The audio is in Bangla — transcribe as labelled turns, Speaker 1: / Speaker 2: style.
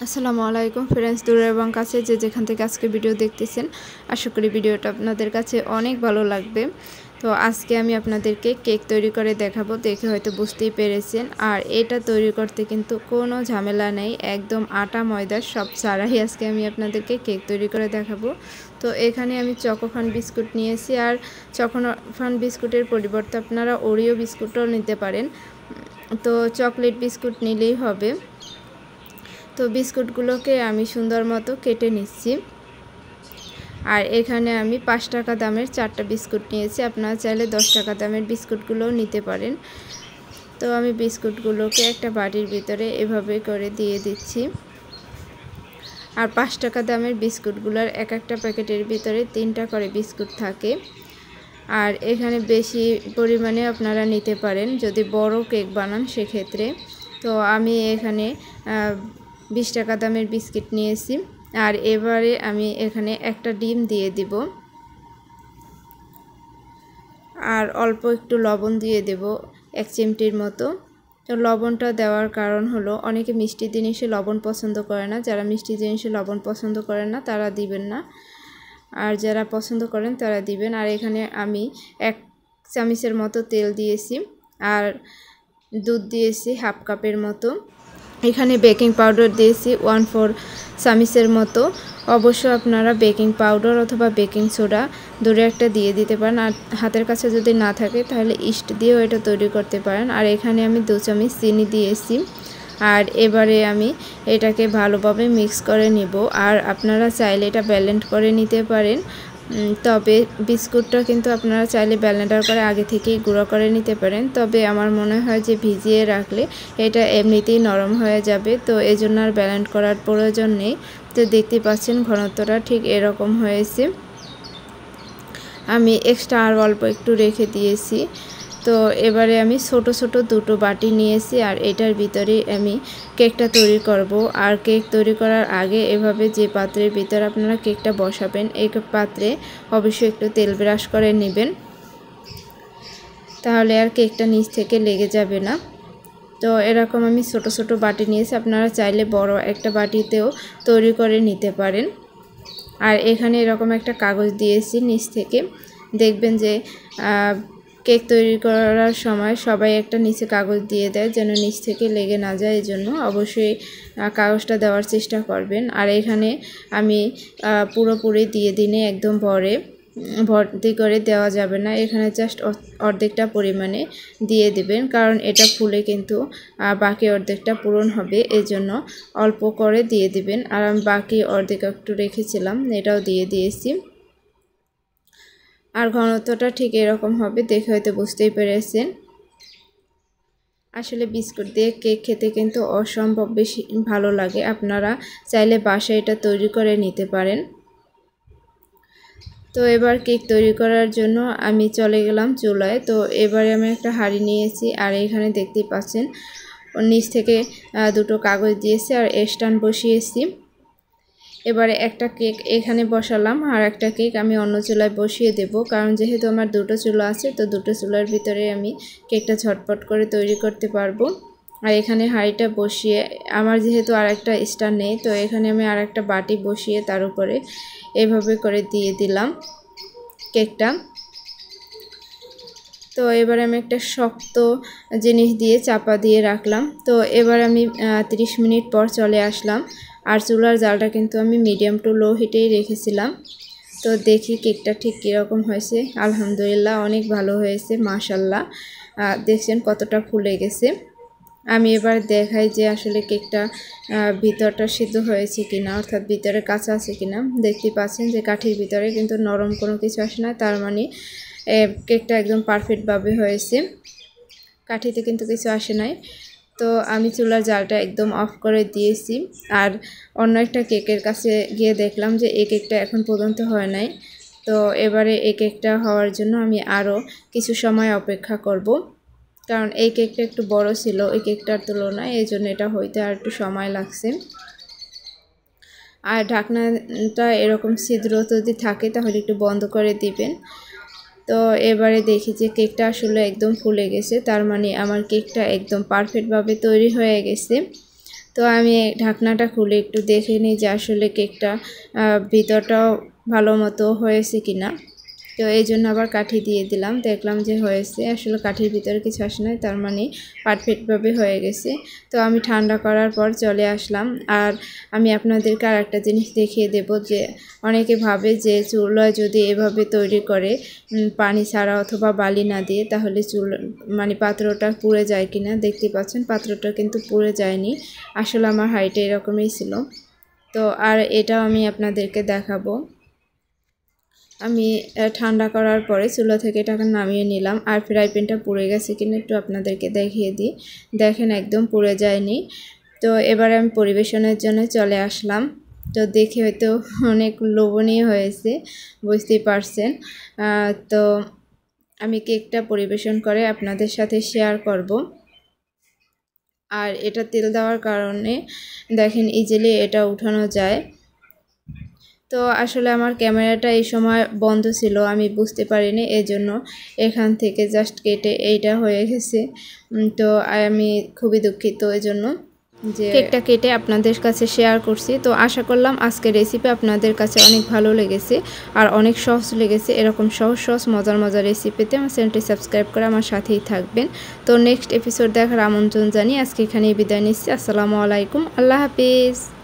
Speaker 1: আসসালামু আলাইকুম ফ্রেন্ডস, দূরে এবং কাছে যে যেখান থেকে আজকে ভিডিও দেখতেছেন, আশা করি ভিডিওটা আপনাদের কাছে অনেক ভালো লাগবে। তো আজকে আমি আপনাদেরকে কেক তৈরি করে দেখাবো, দেখে হয়তো বুঝতেই পেরেছেন। আর এটা তৈরি করতে কিন্তু কোনো ঝামেলা নেই, একদম আটা ময়দা সব ছাড়াই আজকে আমি আপনাদেরকে কেক তৈরি করে দেখাবো। তো এখানে আমি চকোফান বিস্কুট নিয়েছি, আর চকোফান বিস্কুটের পরিবর্তে আপনারা ওরিও বিস্কুটও নিতে পারেন, তো চকলেট বিস্কুট নিলেই হবে। তো বিস্কুটগুলোকে আমি সুন্দর মতো কেটে নিচ্ছি। আর এখানে আমি 5 টাকা দামের 4টা বিস্কুট নিয়েছি, আপনারা চাইলে 10 টাকা দামের বিস্কুটগুলোও নিতে পারেন। তো আমি বিস্কুটগুলোকে একটা বাটির ভিতরে এভাবে করে দিয়ে দিচ্ছি। আর 5 টাকা দামের বিস্কুটগুলোর এক একটা প্যাকেটের ভিতরে 3টা করে বিস্কুট থাকে। আর এখানে বেশি পরিমাণে আপনারা নিতে পারেন যদি বড় কেক বানান সেক্ষেত্রে। তো আমি এখানে 20 টাকা দামের বিস্কিট নিয়েছি। আর এবারে আমি এখানে একটা ডিম দিয়ে দিব, আর অল্প একটু লবণ দিয়ে দেব 1 চিমটির মতো। তো লবণটা দেওয়ার কারণ হলো অনেকে মিষ্টি জিনিসে লবণ পছন্দ করে না, যারা মিষ্টি জিনিসে লবণ পছন্দ করেন না তারা দিবেন না, আর যারা পছন্দ করেন তারা দিবেন। আর এখানে আমি 1 চামচের মতো তেল দিয়েছি, আর দুধ দিয়েছি হাফ কাপের মতো। এখানে বেকিং পাউডার দিয়েছি 1/4 চামচের মতো। অবশ্য আপনারা বেকিং পাউডার অথবা বেকিং সোডা দূরে একটা দিয়ে দিতে পারেন, আর হাতের কাছে যদি না থাকে তাহলে ইস্ট দিয়েও এটা তৈরি করতে পারেন। আর এখানে আমি 2 চামচ চিনি দিয়েছি। আর এবারে আমি এটাকে ভালোভাবে মিক্স করে নিব। আর আপনারা চাইলে এটা ব্লেন্ড করে নিতে পারেন, তবে বিস্কুটটা কিন্তু আপনারা চাইলে ব্লেন্ডার করে আগে থেকেই গুঁড়ো করে নিতে পারেন। তবে আমার মনে হয় যে ভিজিয়ে রাখলে এটা এমনিতেই নরম হয়ে যাবে, তো এজন্য আর ব্লেন্ড করার প্রয়োজন নেই। তো দেখতে পাচ্ছেন ঘনত্বটা ঠিক এরকম হয়েছে। আমি এক্সট্রা আর অল্প একটু রেখে দিয়েছি। তো এবারে আমি ছোট ছোট দুটো বাটি নিয়েছি, আর এটার ভিতরে আমি কেকটা তৈরি করব। আর কেক তৈরি করার আগে এভাবে যে পাত্রের ভিতরে আপনারা কেকটা বসাবেন এই পাত্রে অবশ্যই একটু তেল ব্রাশ করে নেবেন, তাহলে আর কেকটা নিচ থেকে লেগে যাবে না। তো এরকম আমি ছোট ছোট বাটি নিয়েছি, আপনারা চাইলে বড় একটা বাটিতেও তৈরি করে নিতে পারেন। আর এখানে এরকম একটা কাগজ দিয়েছি নিচ থেকে, দেখবেন যে কেক তৈরি করার সময় সবাই একটা নিচে কাগজ দিয়ে দেয় যেন নিচ থেকে লেগে না যায়, এই জন্য অবশ্যই কাগজটা দেওয়ার চেষ্টা করবেন। আর এখানে আমি পুরোপুরি দিয়ে দিনে একদম ভর্তি করে দেওয়া যাবে না, এখানে জাস্ট অর্ধেকটা পরিমাণে দিয়ে দিবেন, কারণ এটা ফুলে কিন্তু বাকি অর্ধেকটা পূরণ হবে, এজন্য অল্প করে দিয়ে দিবেন। আর আমি বাকি অর্ধেক একটু রেখেছিলাম, এটাও দিয়ে দিয়েছি। আর ঘনত্বটা ঠিক এরকম হবে, দেখে হয়তো বুঝতেই পেরেছেন। আসলে বিস্কুট দিয়ে কেক খেতে কিন্তু অসম্ভব বেশি ভালো লাগে, আপনারা চাইলে বাসায় এটা তৈরি করে নিতে পারেন। তো এবার কেক তৈরি করার জন্য আমি চলে গেলাম চুলায়। তো এবারে আমি একটা হাঁড়ি নিয়েছি, আর এখানে দেখতেই পাচ্ছেন নিচ থেকে দুটো কাগজ দিয়েছি, আর স্ট্যান্ড বসিয়েছি। এবারে একটা কেক এখানে বসালাম, আর একটা কেক আমি অন্য চুলায় বসিয়ে দেব, কারণ যেহেতু আমার দুটো চুলা আছে, তো দুটো চুলার ভিতরে আমি কেকটা ঝটপট করে তৈরি করতে পারবো। আর এখানে হাঁড়িটা বসিয়ে আমার যেহেতু আর একটা স্ট্যান্ড নেই, তো এখানে আমি আর একটা বাটি বসিয়ে তার উপরে এভাবে করে দিয়ে দিলাম কেকটা। তো এবার আমি একটা শক্ত জিনিস দিয়ে চাপা দিয়ে রাখলাম। তো এবার আমি 30 মিনিট পর চলে আসলাম, আর চুলার জালটা কিন্তু আমি মিডিয়াম টু লো হিটেই রেখেছিলাম। তো দেখি কেকটা ঠিক কীরকম হয়েছে। আলহামদুলিল্লাহ অনেক ভালো হয়েছে, মাশাল্লাহ। দেখছেন কতটা ফুলে গেছে। আমি এবার দেখাই যে আসলে কেকটা ভিতরটা সিদ্ধ হয়েছে কিনা, অর্থাৎ ভিতরে কাঁচা আছে কিনা। দেখতে পাচ্ছেন যে কাঠির ভিতরে কিন্তু নরম কোনো কিছু আসে না, তার মানে কেকটা একদম পারফেক্টভাবে হয়েছে, কাঠিতে কিন্তু কিছু আসে নাই। তো আমি চুলার জালটা একদম অফ করে দিয়েছি। আর অন্য একটা কেকের কাছে গিয়ে দেখলাম যে এই কেকটা এখন পর্যন্ত হয় নাই। তো এবারে এই কেকটা হওয়ার জন্য আমি আরও কিছু সময় অপেক্ষা করব, কারণ এই কেকটা একটু বড় ছিল এই কেকটার তুলনায়, এই জন্য এটা হইতে আর একটু সময় লাগছে। আর ঢাকনাটা এরকম ছিদ্র যদি থাকে তাহলে একটু বন্ধ করে দিবেন। তো এবারে দেখি যে কেকটা আসলে একদম ফুলে গেছে, তার মানে আমার কেকটা একদম পারফেক্টভাবে তৈরি হয়ে গেছে। তো আমি ঢাকনাটা খুলে একটু দেখে নিই যে আসলে কেকটা ভিতরটাও ভালো মতো হয়েছে কিনা। তো এই জন্য আবার কাঠি দিয়ে দিলাম, দেখলাম যে হয়েছে। আসলে কাঠির ভিতরে কিছু আসে নাই, তার মানে পারফেক্টভাবে হয়ে গেছে। তো আমি ঠান্ডা করার পর চলে আসলাম। আর আমি আপনাদেরকে আর একটা জিনিস দেখিয়ে দেব যে অনেকে ভাবে যে চুলায় যদি এভাবে তৈরি করে পানি ছাড়া অথবা বালি না দিয়ে, তাহলে মানে পাত্রটা পুড়ে যায় কিনা। দেখতে পাচ্ছেন পাত্রটা কিন্তু পুড়ে যায়নি, আসলে আমার হাইটে এরকমই ছিল। তো আর এটাও আমি আপনাদেরকে দেখাবো। আমি ঠান্ডা করার পরে চুলা থেকে এটাকে নামিয়ে নিলাম। আর ফ্রাই প্যানটা পুড়ে গেছে কিনা একটু আপনাদেরকে দেখিয়ে দিই। দেখেন একদম পুড়ে যায়নি। তো এবারে আমি পরিবেশনের জন্য চলে আসলাম। তো দেখে হয়তো অনেক লোভনীয় হয়েছে, বুঝতেই পারছেন। তো আমি কেকটা পরিবেশন করে আপনাদের সাথে শেয়ার করব। আর এটা তেল দেওয়ার কারণে দেখেন ইজিলি এটা উঠানো যায়। তো আসলে আমার ক্যামেরাটা এই সময় বন্ধ ছিল, আমি বুঝতে পারিনি, এজন্য এখান থেকে জাস্ট কেটে এইটা হয়ে গেছে। তো আমি খুবই দুঃখিত এজন্য যে কেকটা কেটে আপনাদের কাছে শেয়ার করছি। তো আশা করলাম আজকের রেসিপি আপনাদের কাছে অনেক ভালো লেগেছে আর অনেক সহজ লেগেছে। এরকম সহজ মজার রেসিপিতে আমার চ্যানেলটি সাবস্ক্রাইব করে আমার সাথেই থাকবেন। তো নেক্সট এপিসোড দেখার আমন্ত্রণ জানিয়ে আজকে এখানেই বিদায় নিচ্ছি। আসসালামু আলাইকুম, আল্লাহ হাফিজ।